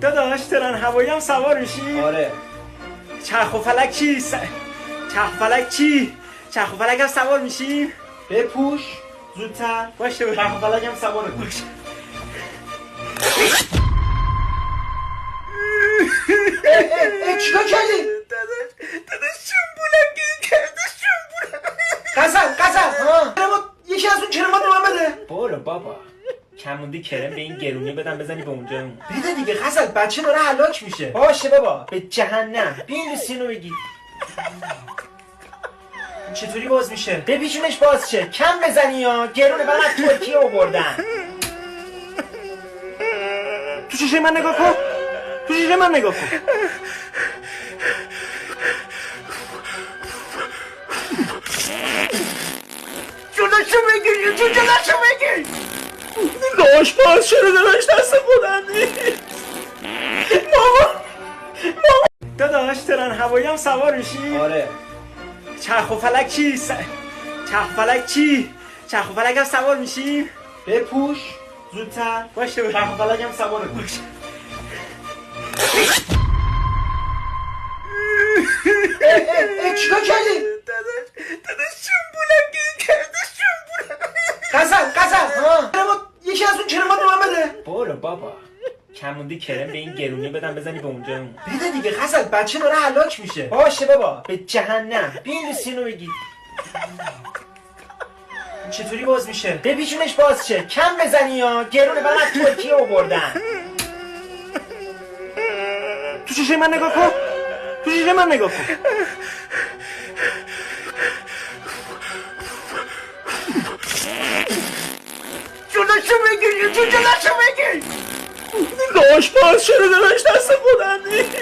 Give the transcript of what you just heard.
داداش ترن هوایی هم سوار میشی؟ آره. چرخ و فلک چی؟ چرخ و فلک چی؟ چرخ و فلک هم سوار میشیم؟ بپوش. زودتر باشه. چرخ و فلک هم سوار باشه. چیکار کردی؟ داداش شنبولم گیر کرده شنبولم. قزل یکی از اون کرمات به من بده. برو بابا کموندی کرم به این گرونی بدم بزنی به اونجا. بده دیگه قزل، بچه داره هلاک میشه. باشه بابا به جهنم. بین سینو بگی چطوری باز میشه؟ بپیچونش باز شه. کم بزنی یا گرونه من از ترکیه آوردن. تو شیشه من نگاه کن. تو شیشه من نگاه کن. جلوشو بگیر. جلوشو بگیر. داشت باز شده داشت دست خودم نیست. ماما داداش ترن هوایی هم سوار میشی؟ آره. چرخ و فلک چی؟ چرخ و فلک چی؟ چرخ و فلک هم سوار میشیم؟ بپوش. زودتر باشه. چرخ و فلک هم سوار باشه. چیکار کردی؟ داداش شنبولم گیر کرده شنبولم. قزل یکی از اون کرمات به من بده. برو بابا کموندی کرم به این گرونی بدم بزنی به اونجا. بده دیگه قزل، بچه داره هلاک میشه. باشه بابا به جهنم. بین سینو بگی چطوری باز میشه؟ بپیچونش باز شه. کم بزنی یا گرونه من از ترکیه آوردن. تو شیشه من نگاه کن. تو شیشه من نگاه کن. جلوشو بگیر. جلوشو بگیر. داشت باز شده داشت دست خودم نیست.